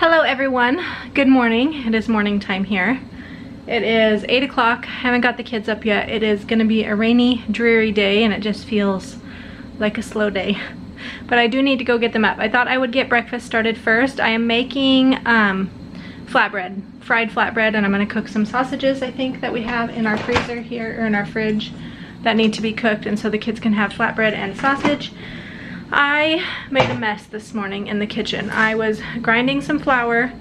Hello everyone, good morning. It is morning time here. It is 8 o'clock. I haven't got the kids up yet. It is gonna be a rainy, dreary day and it just feels like a slow day. But I do need to go get them up. I thought I would get breakfast started first. I am making flatbread, fried flatbread, and I'm gonna cook some sausages I think that we have in our freezer here, or in our fridge, that need to be cooked, and so the kids can have flatbread and sausage. I made a mess this morning in the kitchen. I was grinding some flour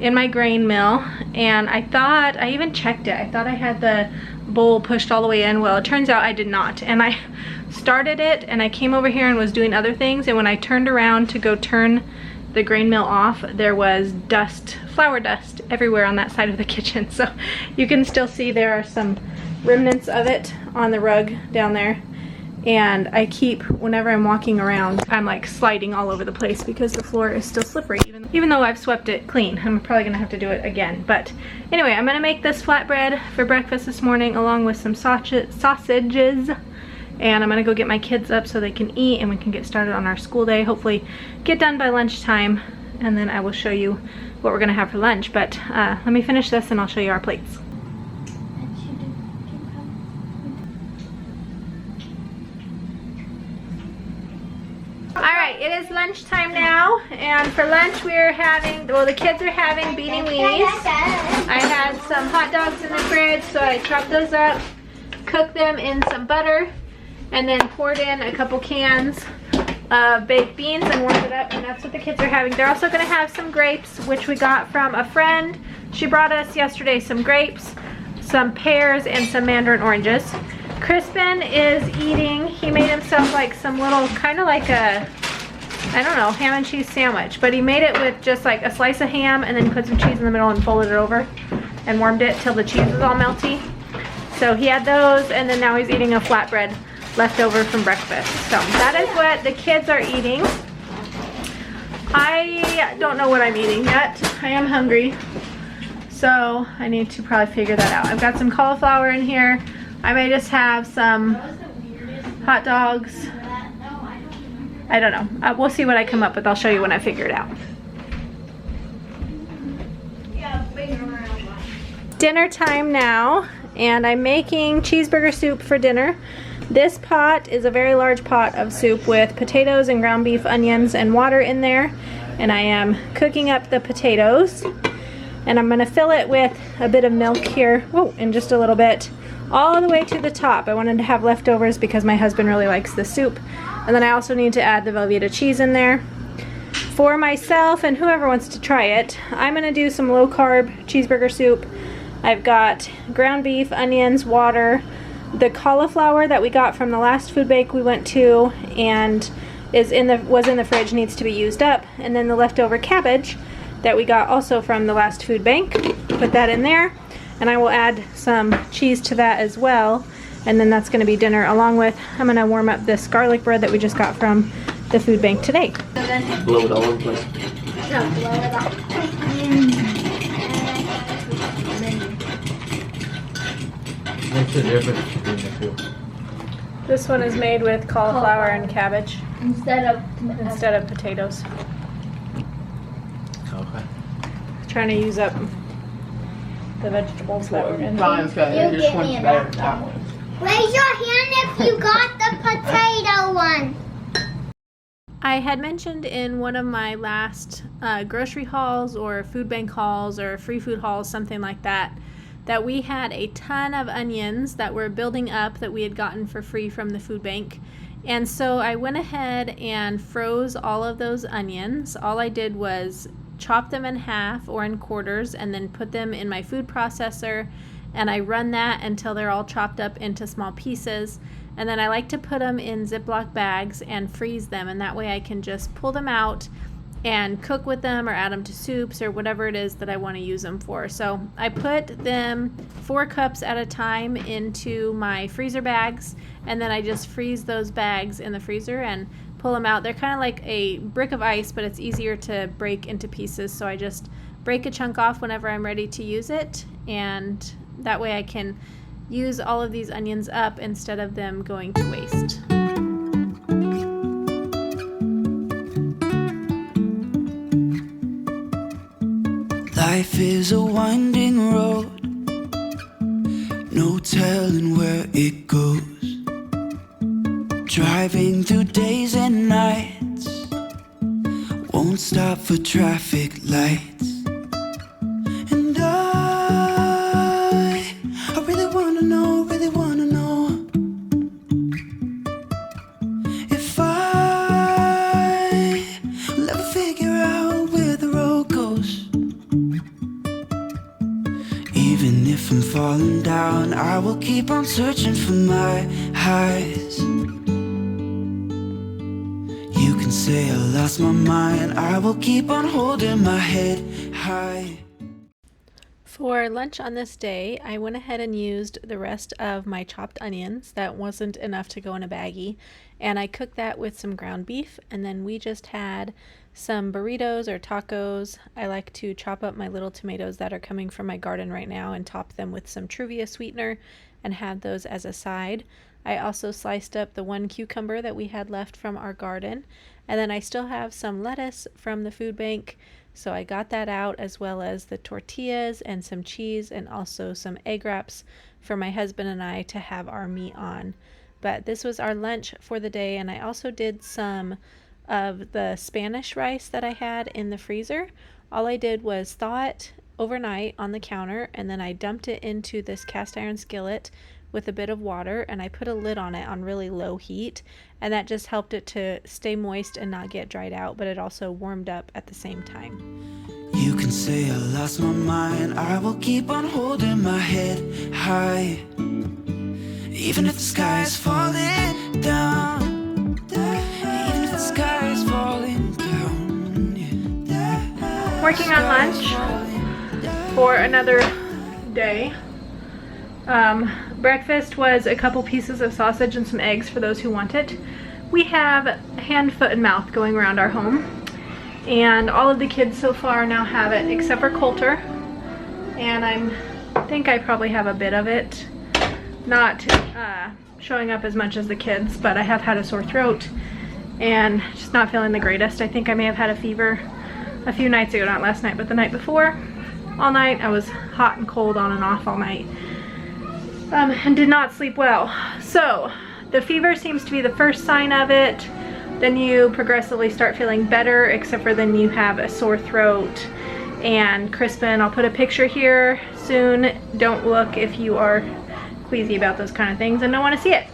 in my grain mill, and I thought, I even checked it, I thought I had the bowl pushed all the way in. Well, it turns out I did not, and I started it and I came over here and was doing other things, and when I turned around to go turn the grain mill off, there was dust, flour dust everywhere on that side of the kitchen. So you can still see there are some remnants of it on the rug down there. And I keep, whenever I'm walking around, I'm like sliding all over the place because the floor is still slippery, even though I've swept it clean. I'm probably gonna have to do it again. But anyway, I'm gonna make this flatbread for breakfast this morning along with some sausages. And I'm gonna go get my kids up so they can eat and we can get started on our school day. Hopefully get done by lunchtime, and then I will show you what we're gonna have for lunch. But let me finish this and I'll show you our plates. Alright, it is lunchtime now, and for lunch we're having, well, the kids are having beanie weenies. I had some hot dogs in the fridge, so I chopped those up, cooked them in some butter, and then poured in a couple cans of baked beans and warmed it up, and that's what the kids are having. They're also going to have some grapes, which we got from a friend. She brought us yesterday some grapes, some pears, and some mandarin oranges. Crispin is eating, he made himself like some little, kind of like a, I don't know, ham and cheese sandwich, but he made it with just like a slice of ham and then put some cheese in the middle and folded it over and warmed it till the cheese was all melty. So he had those, and then now he's eating a flatbread left over from breakfast. So that is what the kids are eating. I don't know what I'm eating yet. I am hungry, so I need to probably figure that out. I've got some cauliflower in here. I may just have some hot dogs. I don't know. We'll see what I come up with. I'll show you when I figure it out. Dinner time now, and I'm making cheeseburger soup for dinner. This pot is a very large pot of soup with potatoes and ground beef, onions, and water in there. And I am cooking up the potatoes. And I'm going to fill it with a bit of milk here, whoa, in just a little bit, all the way to the top. I wanted to have leftovers because my husband really likes the soup. And then I also need to add the Velveeta cheese in there. For myself and whoever wants to try it, I'm going to do some low-carb cheeseburger soup. I've got ground beef, onions, water, the cauliflower that we got from the last food bank we went to and was in the fridge, needs to be used up, and then the leftover cabbage that we got also from the last food bank. Put that in there, and I will add some cheese to that as well, and then that's going to be dinner, along with, I'm going to warm up this garlic bread that we just got from the food bank today. Blow it all over the place. No, blow it up. What's the difference between the two? This one is made with cauliflower and cabbage Instead of potatoes. Okay. Trying to use up the vegetables that were in there. Ryan's got You it. This get one's me better that than that one. Raise your hand if you got the potato one. I had mentioned in one of my last grocery hauls or food bank hauls or free food hauls, something like that, that we had a ton of onions that were building up that we had gotten for free from the food bank. And so I went ahead and froze all of those onions. All I did was chop them in half or in quarters and then put them in my food processor, and I run that until they're all chopped up into small pieces. And then I like to put them in Ziploc bags and freeze them, and that way I can just pull them out and cook with them or add them to soups or whatever it is that I want to use them for. So I put them 4 cups at a time into my freezer bags, and then I just freeze those bags in the freezer and pull them out. They're kind of like a brick of ice, but it's easier to break into pieces, so I just break a chunk off whenever I'm ready to use it, and that way I can use all of these onions up instead of them going to waste. Life is a winding road, no telling where it goes. Driving through days and nights, won't stop for traffic lights. And I really wanna know, if I will ever figure out where the road goes. Even if I'm falling down, I will keep on searching for my highs. You can say I lost my mind, I will keep on holding my head high. For lunch on this day, I went ahead and used the rest of my chopped onions. That wasn't enough to go in a baggie. And I cooked that with some ground beef, and then we just had some burritos or tacos. I like to chop up my little tomatoes that are coming from my garden right now and top them with some Truvia sweetener and had those as a side. I also sliced up the one cucumber that we had left from our garden, and then I still have some lettuce from the food bank, so I got that out, as well as the tortillas and some cheese and also some egg wraps for my husband and I to have our meat on. But this was our lunch for the day, and I also did some of the Spanish rice that I had in the freezer. All I did was thaw it overnight on the counter, and then I dumped it into this cast iron skillet with a bit of water, and I put a lid on it on really low heat, and that just helped it to stay moist and not get dried out, but it also warmed up at the same time. You can say I lost my mind, I will keep on holding my head high. Even if the sky is falling down, even if the sky is falling down, yeah. Working on lunch for another day. Breakfast was a couple pieces of sausage and some eggs for those who want it. We have hand, foot, and mouth going around our home, and all of the kids so far now have it except for Coulter, and I think I probably have a bit of it, not showing up as much as the kids, but I have had a sore throat and just not feeling the greatest. I think I may have had a fever a few nights ago, not last night, but the night before. All night I was hot and cold on and off all night. And did not sleep well. So the fever seems to be the first sign of it. Then you progressively start feeling better, except for then you have a sore throat and Crispin. I'll put a picture here soon. Don't look if you are queasy about those kind of things and don't want to see it.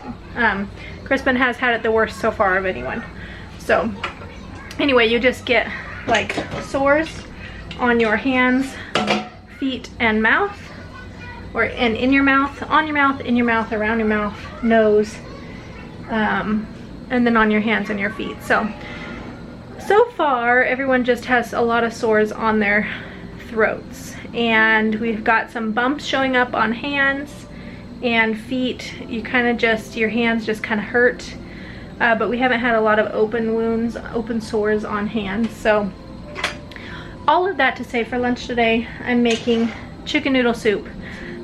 Crispin has had it the worst so far of anyone. So anyway, you just get like sores on your hands, feet, and mouth. And in your mouth, on your mouth, in your mouth, around your mouth, nose, and then on your hands and your feet. So far, everyone just has a lot of sores on their throats. And we've got some bumps showing up on hands and feet. You kind of just, your hands just kind of hurt. But we haven't had a lot of open wounds, open sores on hands. So all of that to say, for lunch today, I'm making chicken noodle soup.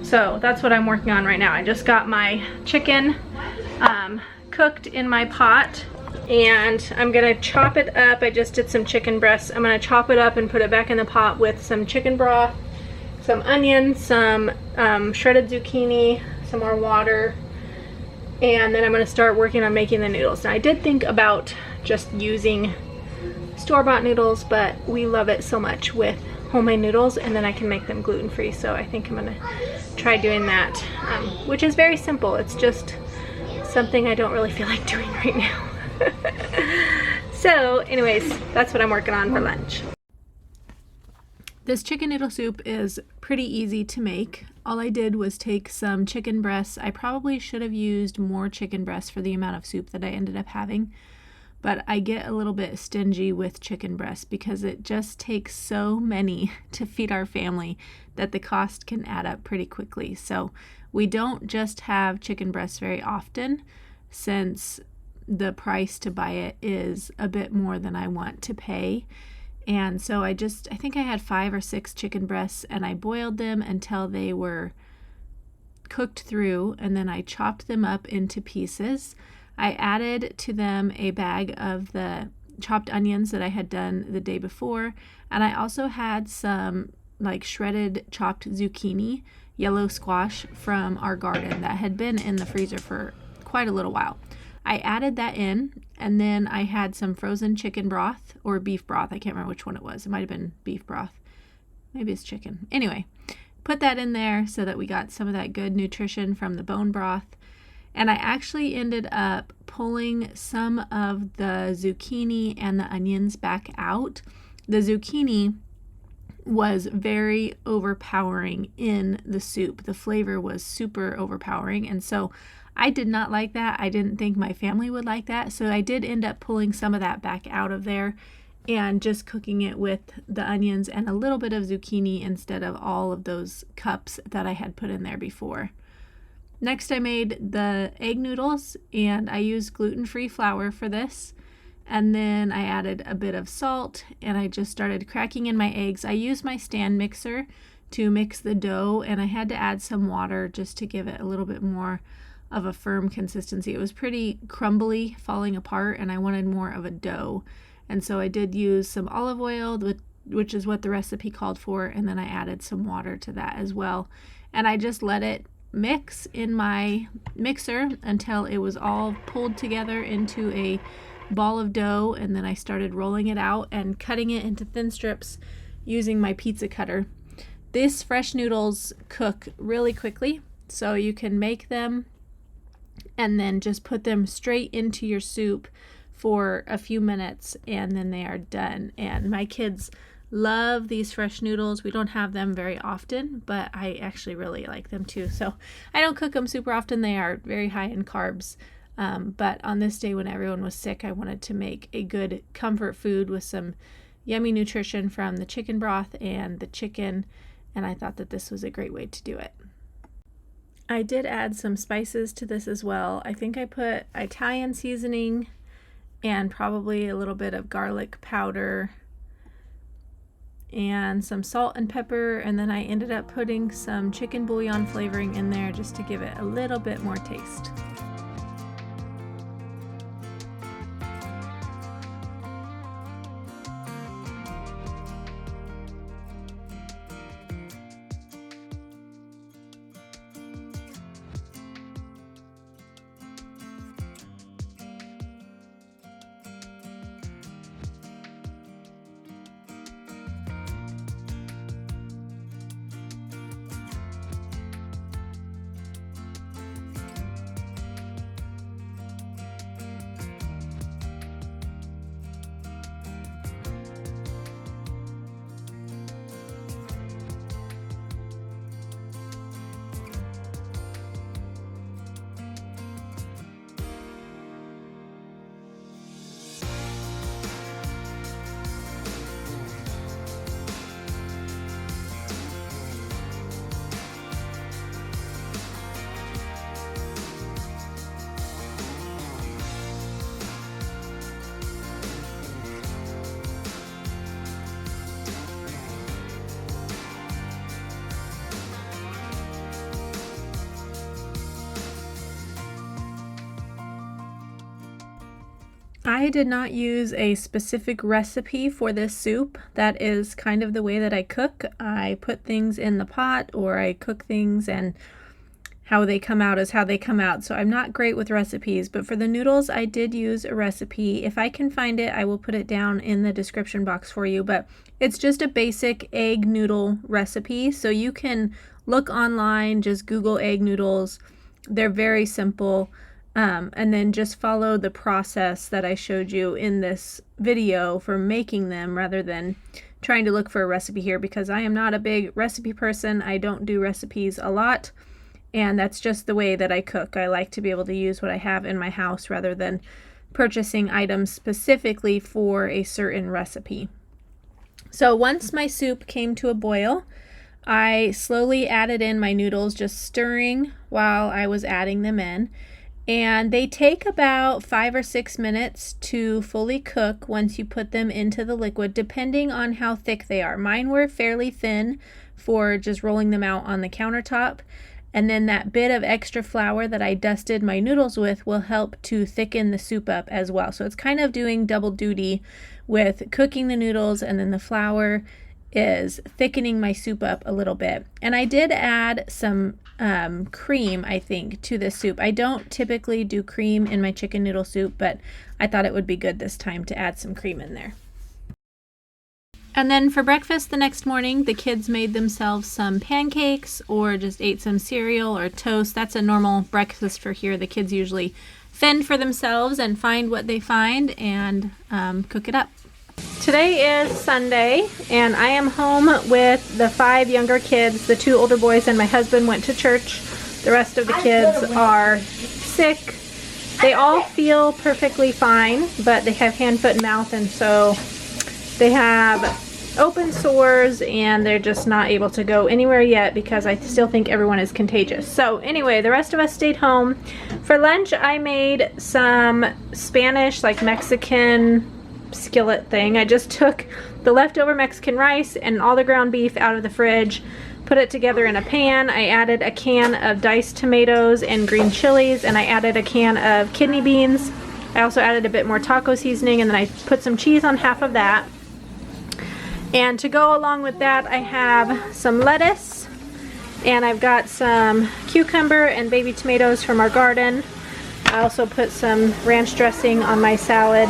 So that's what I'm working on right now. I just got my chicken cooked in my pot, and I'm gonna chop it up. I just did some chicken breasts. I'm gonna chop it up and put it back in the pot with some chicken broth, some onions, some shredded zucchini, some more water, and then I'm gonna start working on making the noodles. Now I did think about just using store-bought noodles, but we love it so much with homemade noodles, and then I can make them gluten-free. So I think I'm gonna try doing that, which is very simple. It's just something I don't really feel like doing right now. So anyways, that's what I'm working on for lunch. This chicken noodle soup is pretty easy to make. All I did was take some chicken breasts. I probably should have used more chicken breasts for the amount of soup that I ended up having, but I get a little bit stingy with chicken breasts because it just takes so many to feed our family that the cost can add up pretty quickly. So we don't just have chicken breasts very often, since the price to buy it is a bit more than I want to pay. And so I think I had 5 or 6 chicken breasts, and I boiled them until they were cooked through, and then I chopped them up into pieces. I added to them a bag of the chopped onions that I had done the day before, and I also had some like shredded chopped zucchini, yellow squash from our garden that had been in the freezer for quite a little while. I added that in, and then I had some frozen chicken broth or beef broth. I can't remember which one it was. It might have been beef broth. Maybe it's chicken. Anyway, put that in there so that we got some of that good nutrition from the bone broth. And I actually ended up pulling some of the zucchini and the onions back out. The zucchini was very overpowering in the soup. The flavor was super overpowering, and so I did not like that. I didn't think my family would like that, so I did end up pulling some of that back out of there and just cooking it with the onions and a little bit of zucchini instead of all of those cups that I had put in there before. Next, I made the egg noodles, and I used gluten-free flour for this. And then I added a bit of salt, and I just started cracking in my eggs. I used my stand mixer to mix the dough, and I had to add some water just to give it a little bit more of a firm consistency. It was pretty crumbly, falling apart, and I wanted more of a dough. And so I did use some olive oil, which is what the recipe called for, and then I added some water to that as well. And I just let it mix in my mixer until it was all pulled together into a ball of dough, and then I started rolling it out and cutting it into thin strips using my pizza cutter. These fresh noodles cook really quickly, so you can make them and then just put them straight into your soup for a few minutes, and then they are done. And my kids love these fresh noodles. We don't have them very often, but I actually really like them too. So I don't cook them super often. They are very high in carbs. But on this day when everyone was sick, I wanted to make a good comfort food with some yummy nutrition from the chicken broth and the chicken, and I thought that this was a great way to do it. I did add some spices to this as well. I think I put Italian seasoning and probably a little bit of garlic powder and some salt and pepper, and then I ended up putting some chicken bouillon flavoring in there just to give it a little bit more taste. I did not use a specific recipe for this soup. That is kind of the way that I cook. I put things in the pot, or I cook things, and how they come out is how they come out. So I'm not great with recipes, but for the noodles, I did use a recipe. If I can find it, I will put it down in the description box for you, but it's just a basic egg noodle recipe. So you can look online, just Google egg noodles. They're very simple. And then just follow the process that I showed you in this video for making them, rather than trying to look for a recipe here, because I am not a big recipe person. I don't do recipes a lot, and that's just the way that I cook. I like to be able to use what I have in my house rather than purchasing items specifically for a certain recipe. So once my soup came to a boil, I slowly added in my noodles, just stirring while I was adding them in. And they take about 5 or 6 minutes to fully cook once you put them into the liquid, depending on how thick they are. Mine were fairly thin for just rolling them out on the countertop. And then that bit of extra flour that I dusted my noodles with will help to thicken the soup up as well. So it's kind of doing double duty with cooking the noodles and then the flour is thickening my soup up a little bit. And I did add some cream, I think, to this soup. I don't typically do cream in my chicken noodle soup, but I thought it would be good this time to add some cream in there. And then for breakfast the next morning, the kids made themselves some pancakes or just ate some cereal or toast. That's a normal breakfast for here. The kids usually fend for themselves and find what they find and cook it up. Today is Sunday, and I am home with the 5 younger kids. The 2 older boys and my husband went to church. The rest of the kids are sick. They all feel perfectly fine, but they have hand, foot, and mouth, and so they have open sores, and they're just not able to go anywhere yet because I still think everyone is contagious. So anyway, the rest of us stayed home. For lunch, I made some Spanish, like Mexican skillet thing. I just took the leftover Mexican rice and all the ground beef out of the fridge, put it together in a pan. I added a can of diced tomatoes and green chilies, and I added a can of kidney beans. I also added a bit more taco seasoning, and then I put some cheese on half of that. And to go along with that, I have some lettuce, and I've got some cucumber and baby tomatoes from our garden. I also put some ranch dressing on my salad,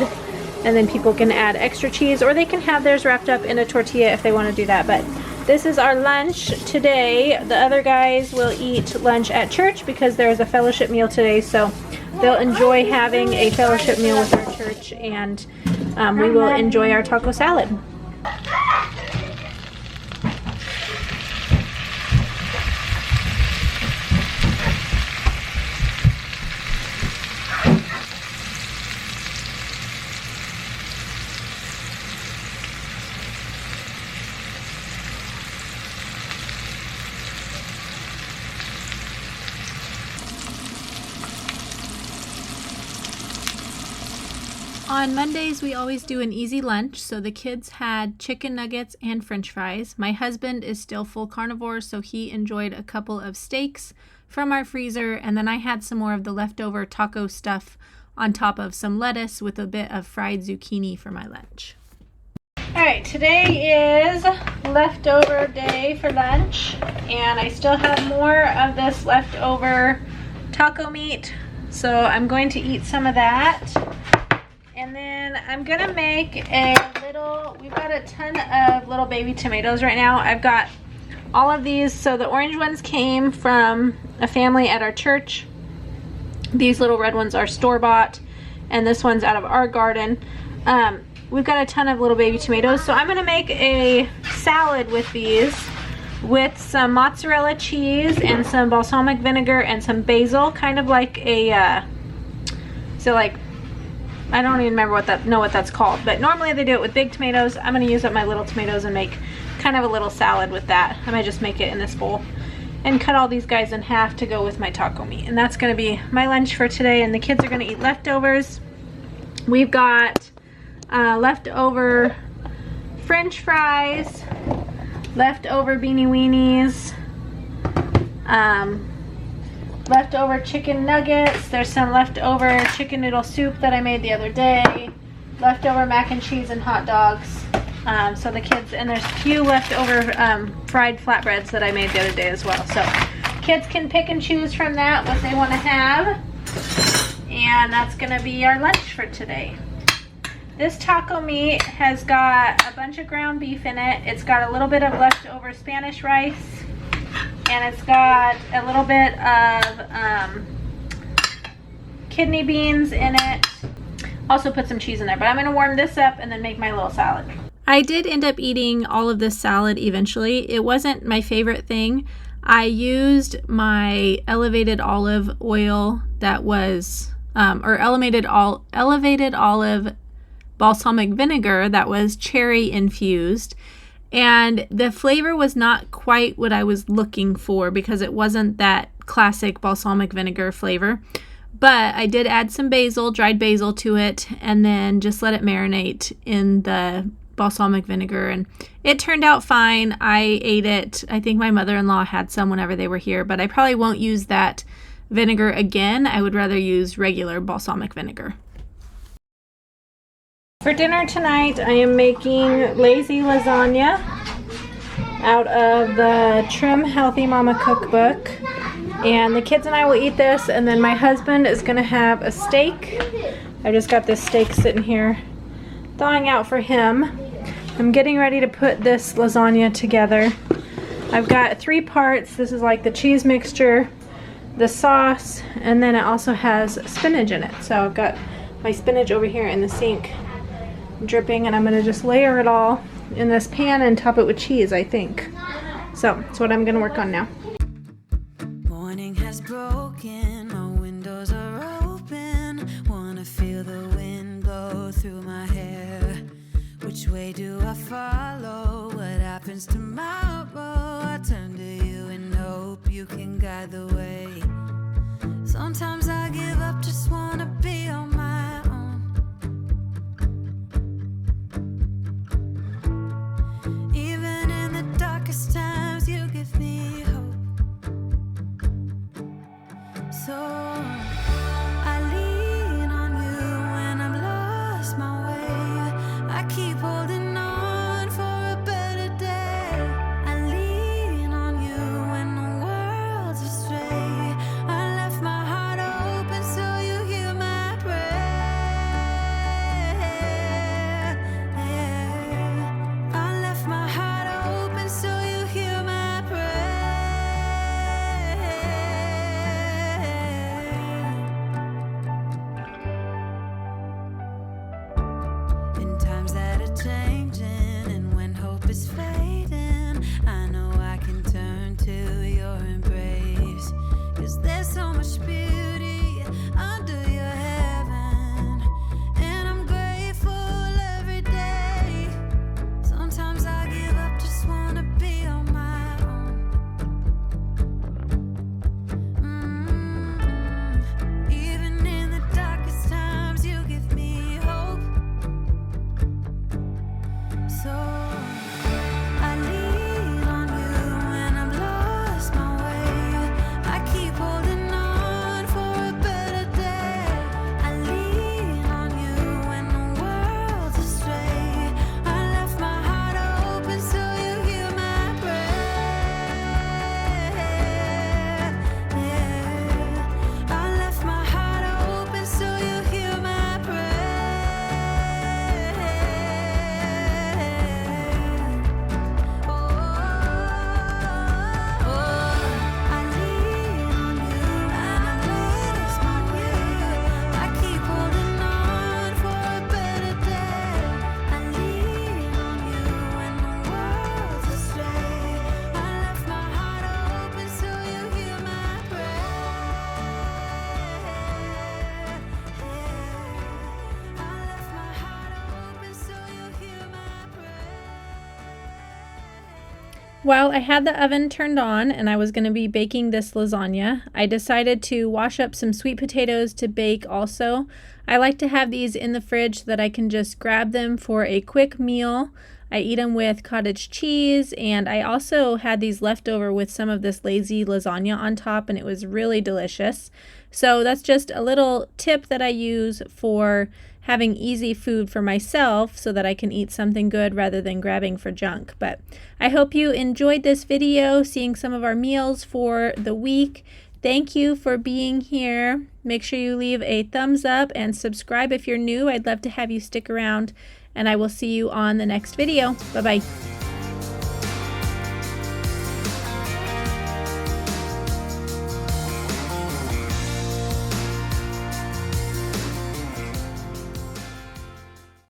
and then people can add extra cheese, or they can have theirs wrapped up in a tortilla if they want to do that. But this is our lunch today. The other guys will eat lunch at church because there is a fellowship meal today, so they'll enjoy having a fellowship meal with our church, and we will enjoy our taco salad. On Mondays, we always do an easy lunch, so the kids had chicken nuggets and french fries. My husband is still full carnivore, so he enjoyed a couple of steaks from our freezer, and then I had some more of the leftover taco stuff on top of some lettuce with a bit of fried zucchini for my lunch. Alright, today is leftover day for lunch, and I still have more of this leftover taco meat, so I'm going to eat some of that. And then I'm gonna make a little, we've got a ton of little baby tomatoes right now. I've got all of these. So the orange ones came from a family at our church. These little red ones are store-bought, and this one's out of our garden. We've got a ton of little baby tomatoes. So I'm gonna make a salad with these, with some mozzarella cheese and some balsamic vinegar and some basil, kind of like a, I don't even remember what that's called, but normally they do it with big tomatoes. I'm going to use up my little tomatoes and make kind of a little salad with that. I might just make it in this bowl and cut all these guys in half to go with my taco meat. And that's going to be my lunch for today, and the kids are going to eat leftovers. We've got leftover french fries, leftover beanie weenies, leftover chicken nuggets. There's some leftover chicken noodle soup that I made the other day, leftover mac and cheese and hot dogs. So the kids, and there's a few leftover fried flatbreads that I made the other day as well. So kids can pick and choose from that what they want to have, and that's going to be our lunch for today. This taco meat has got a bunch of ground beef in it. It's got a little bit of leftover Spanish rice, and it's got a little bit of kidney beans in it. Also put some cheese in there, but I'm gonna warm this up and then make my little salad. I did end up eating all of this salad eventually. It wasn't my favorite thing. I used my elevated olive oil that was, or elevated olive balsamic vinegar that was cherry infused. And the flavor was not quite what I was looking for because it wasn't that classic balsamic vinegar flavor. But I did add some basil, dried basil to it, and then just let it marinate in the balsamic vinegar. And it turned out fine. I ate it. I think my mother-in-law had some whenever they were here, but I probably won't use that vinegar again. I would rather use regular balsamic vinegar. For dinner tonight, I am making lazy lasagna. out of the Trim Healthy Mama cookbook. And the kids and I will eat this, and then my husband is gonna have a steak. I just got this steak sitting here thawing out for him. I'm getting ready to put this lasagna together. I've got 3 parts. This is like the cheese mixture, the sauce, and then it also has spinach in it. So I've got my spinach over here in the sink dripping, and I'm gonna just layer it all in this pan and top it with cheese, I think. So that's what I'm gonna work on now. Morning has broken, my windows are open. Wanna feel the wind blow through my hair. Which way do I follow? What happens tomorrow? I turn to you and hope you can guide the way. Sometimes I give up, just wanna be on my own. Even in the darkest times, you give me hope. So I lean on you when I've lost my way. I keep holding on for a better day. I lean on you when the world's astray. I left my heart open so you hear my prayer. I left my heart open so you hear my prayer. In times that are changing and when hope is fading, I know I can turn to your embrace. 'Cause there's so much beauty under your heaven, and I'm grateful every day. Sometimes I give up, just wanna be on my own. Even in the darkest times, you give me hope. So I lean on you when I've lost my way. I keep holding on for a better day. I lean on you when the world's astray. I left my heart open so you hear my prayer. I left my heart open so you hear my prayer. I lean on you and I've lost my way. I keep holding on for a better day. I lean on you when the world's astray. I left my heart open so you hear my prayer. I left my heart open so you hear my prayer. While I had the oven turned on and I was going to be baking this lasagna, I decided to wash up some sweet potatoes to bake also. I like to have these in the fridge so that I can just grab them for a quick meal. I eat them with cottage cheese, and I also had these left over with some of this lazy lasagna on top, and it was really delicious. So that's just a little tip that I use for having easy food for myself so that I can eat something good rather than grabbing for junk. But I hope you enjoyed this video, seeing some of our meals for the week. Thank you for being here. Make sure you leave a thumbs up and subscribe if you're new. I'd love to have you stick around, and I will see you on the next video. Bye-bye.